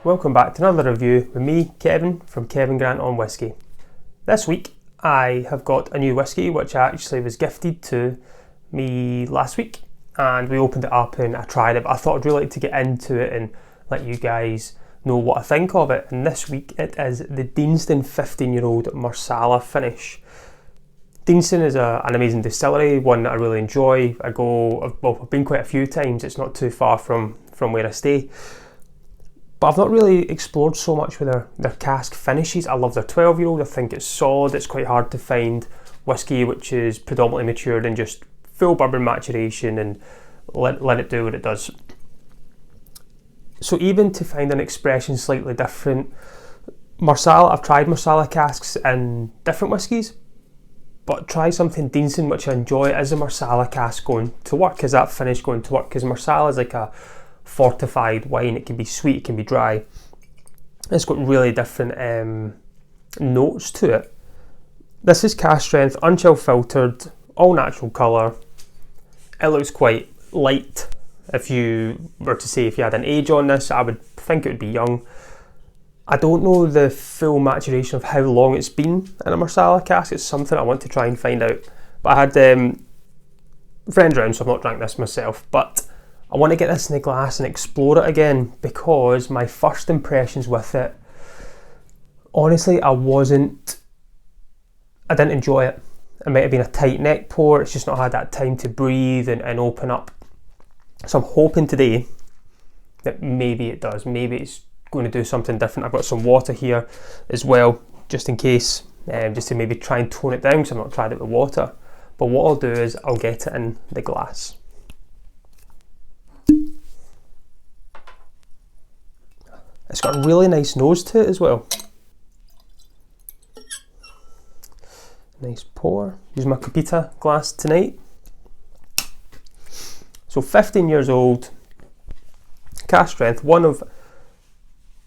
welcome back to another review with me, Kevin, from Kevin Grant on Whisky. This week I have got a new whisky which actually was gifted to me last week, and we opened it up and I tried it, but I thought I'd really like to get into it and let you guys know what I think of it. And this week it is the Deanston 15yo Marsala finish. Deanston is an amazing distillery, one that I really enjoy. I've been quite a few times. It's not too far from where I stay. But I've not really explored so much with their cask finishes. I love their 12-year-old. I think it's solid. It's quite hard to find whisky which is predominantly matured and just full bourbon maturation and let it do what it does. So even to find an expression slightly different, I've tried Marsala casks in different whiskies, but try something Deanston which I enjoy as a Marsala cask going to work, as that finish going to work, because Marsala is like a fortified wine. It can be sweet, it can be dry. It's got really different notes to it. This is cask strength, unchill filtered, all natural colour. It looks quite light. If you were to say if you had an age on this, I would think it would be young. I don't know the full maturation of how long it's been in a Marsala cask. It's something I want to try and find out. But I had friends around, so I've not drank this myself, but I want to get this in the glass and explore it again, because my first impressions with it, honestly, I didn't enjoy it. It might have been a tight neck pour. It's just not had that time to breathe and open up. So I'm hoping today that maybe it does. Maybe it's going to do something different. I've got some water here as well, just in case, just to maybe try and tone it down, because I've not tried it with water. But what I'll do is I'll get it in the glass. It's got a really nice nose to it as well. Nice pour. Use my Copita glass tonight. So 15 years old, cask strength, one of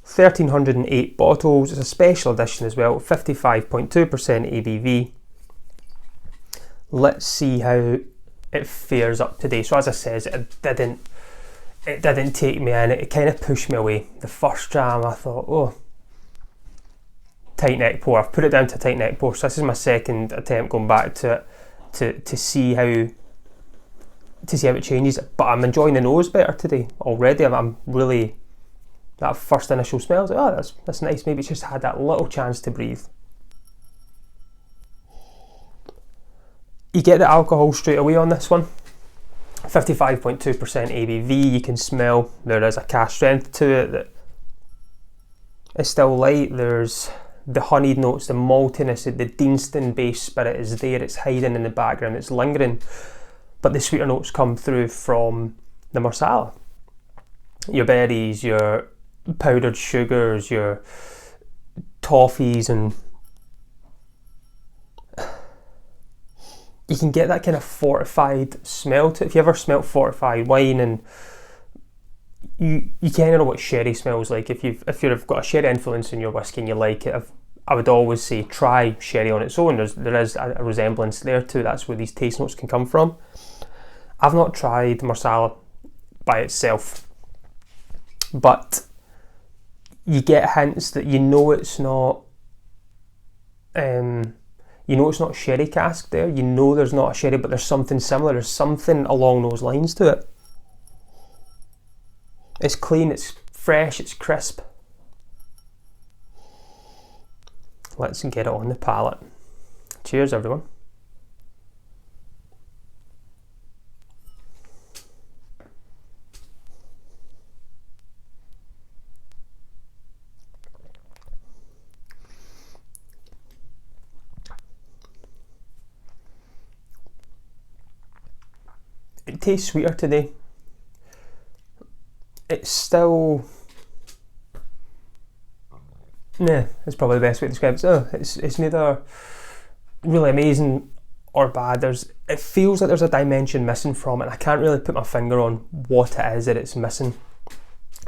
1,308 bottles. It's a special edition as well, 55.2% ABV. Let's see how it fares up today. So as I said, it didn't take me in. It kind of pushed me away. The first dram, I thought, oh, tight neck pour. I've put it down to tight neck pour. So this is my second attempt going back to it to see how it changes. But I'm enjoying the nose better today already. I'm really, that first initial smell, I was like, oh, that's nice. Maybe it's just had that little chance to breathe. You get the alcohol straight away on this one. 55.2% ABV. You can smell there is a cask strength to it that is still light. There's the honeyed notes, the maltiness, the Deanston based spirit is there. It's hiding in the background, it's lingering, but the sweeter notes come through from the Marsala. Your berries, your powdered sugars, your toffees, and you can get that kind of fortified smell to it. If you ever smelt fortified wine, and you kind of know what sherry smells like. If you've got a sherry influence in your whiskey and you like it, I would always say try sherry on its own. There is a resemblance there too. That's where these taste notes can come from. I've not tried Marsala by itself, but you get hints that you know it's not sherry cask there. You know there's not a sherry, but there's something similar. There's something along those lines to it. It's clean, it's fresh, it's crisp. Let's get it on the palate. Cheers, everyone. It tastes sweeter today. It's still, that's probably the best way to describe it. It's neither really amazing or bad. It feels like there's a dimension missing from it, and I can't really put my finger on what it is that it's missing.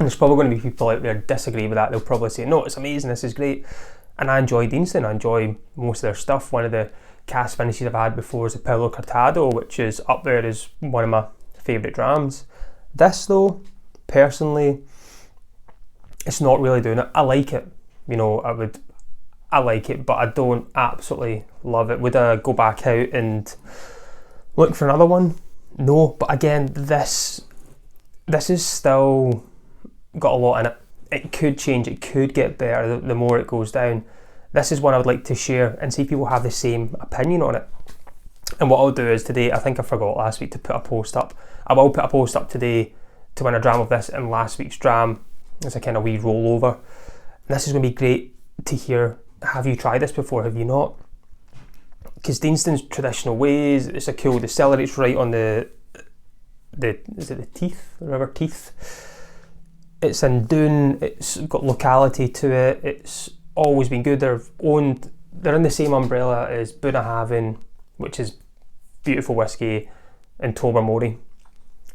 And there's probably going to be people out there disagree with that. They'll probably say, no, it's amazing, this is great. And I enjoy Deanston, I enjoy most of their stuff. One of the cask finishes I've had before is the Paulo Cortado, which is up there as one of my favourite drams. This though, personally, it's not really doing it. I like it, you know, I like it, but I don't absolutely love it. Would I go back out and look for another one? No, but again, this is still got a lot in it. It could change, it could get better the more it goes down. This is one I would like to share and see if people have the same opinion on it. And what I'll do is today, I think I forgot last week to put a post up. I will put a post up today to win a dram of this and last week's dram as a kind of wee rollover. And this is going to be great to hear. Have you tried this before? Have you not? Because Deanston's traditional ways, it's a cool distillery. It's right on the is it the Teeth, the River Teeth? It's in Doon. It's got locality to it. It's always been good. They're in the same umbrella as Bunnahabhain, which is beautiful whiskey, and Tobermory.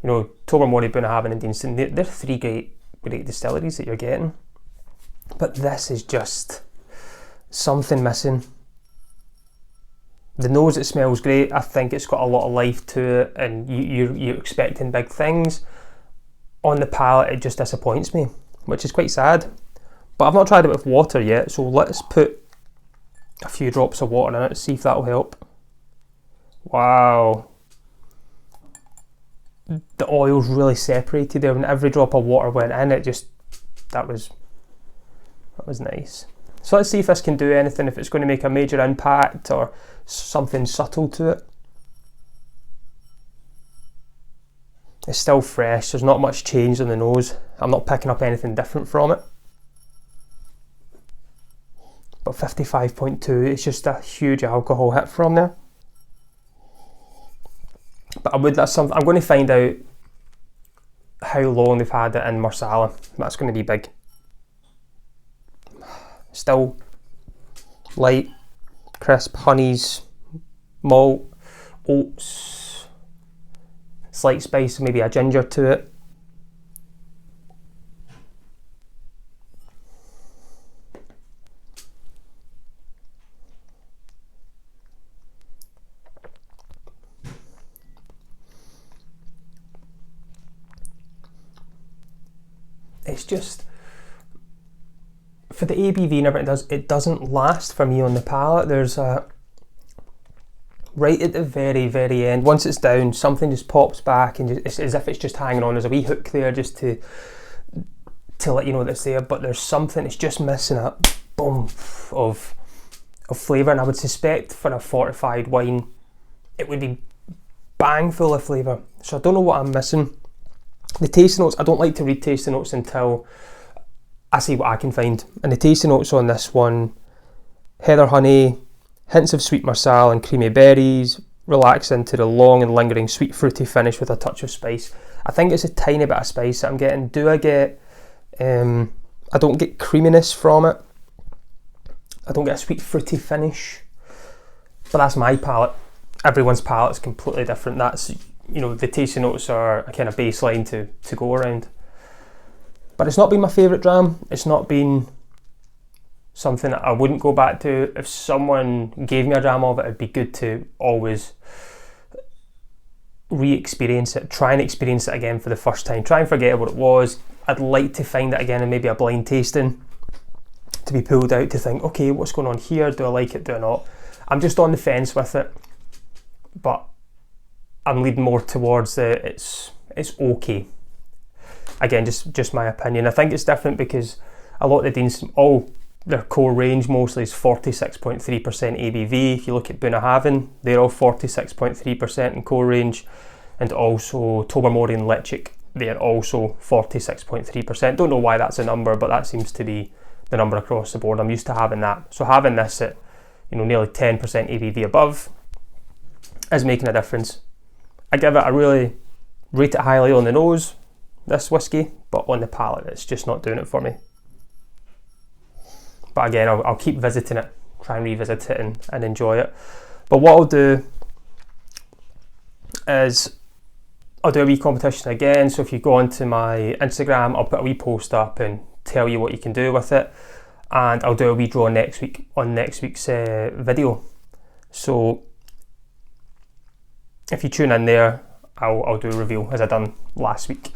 You know, Tobermory, Bunnahabhain and Deanston, they're three great distilleries that you're getting. But this is just something missing. The nose, it smells great. I think it's got a lot of life to it, and you're expecting big things. On the palate, it just disappoints me, which is quite sad. But I've not tried it with water yet, so let's put a few drops of water in it, see if that'll help. Wow. The oil's really separated there. When every drop of water went in, that was nice. So let's see if this can do anything, if it's going to make a major impact or something subtle to it. It's still fresh, there's not much change on the nose. I'm not picking up anything different from it. But 55.2, it's just a huge alcohol hit from there. But I'm going to find out how long they've had it in Marsala. That's going to be big. Still light, crisp, honeys, malt, oats, slight spice, maybe a ginger to it. It's just, for the ABV and everything it doesn't last for me on the palate. There's right at the very end, once it's down, something just pops back and it's as if it's just hanging on. There's a wee hook there just to let you know that it's there, but there's something, it's just missing a boom of flavour, and I would suspect for a fortified wine it would be bang full of flavour. So I don't know what I'm missing. The tasting notes, I don't like to read tasting notes until I see what I can find. And the tasting notes on this one: heather honey, hints of sweet marsala and creamy berries, relax into the long and lingering sweet fruity finish with a touch of spice. I think it's a tiny bit of spice that I'm getting. Do I get, I don't get creaminess from it. I don't get a sweet fruity finish. But that's my palate. Everyone's palate is completely different. That's, you know, the tasting notes are a kind of baseline to go around. But it's not been my favourite dram. It's not been something that I wouldn't go back to. If someone gave me a dram of it, it'd be good to always re-experience it, try and experience it again for the first time, try and forget what it was. I'd like to find it again in maybe a blind tasting, to be pulled out to think, okay, what's going on here? Do I like it? Do I not? I'm just on the fence with it, but I'm leading more towards it's okay. Again, just my opinion. I think it's different because a lot of the Deanston, their core range mostly is 46.3% ABV. If you look at Bunnahabhain, they're all 46.3% in core range, and also Tobermory and Lechic, they're also 46.3%. Don't know why that's a number, but that seems to be the number across the board. I'm used to having that. So having this at, you know, nearly 10% ABV above is making a difference. I really rate it highly on the nose, this whiskey, but on the palate it's just not doing it for me. But again, I'll keep visiting it, try and revisit it and enjoy it. But what I'll do is I'll do a wee competition again. So if you go onto my Instagram, I'll put a wee post up and tell you what you can do with it, and I'll do a wee draw next week on next week's video. So if you tune in there, I'll do a reveal as I done last week.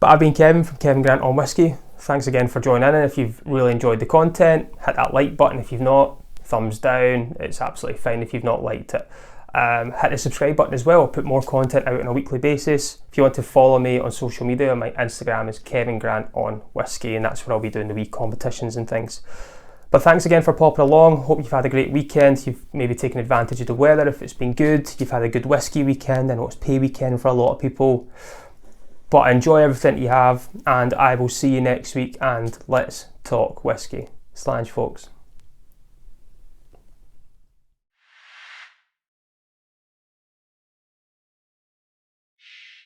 But I've been Kevin from Kevin Grant on Whisky. Thanks again for joining in, and if you've really enjoyed the content, hit that like button. If you've not, thumbs down. It's absolutely fine if you've not liked it. Hit the subscribe button as well. I'll put more content out on a weekly basis. If you want to follow me on social media, my Instagram is Kevin Grant on Whisky, and that's where I'll be doing the wee competitions and things. But thanks again for popping along. Hope you've had a great weekend. You've maybe taken advantage of the weather if it's been good. You've had a good whisky weekend. I know it's pay weekend for a lot of people. But enjoy everything you have, and I will see you next week, and let's talk whisky. Slange, folks.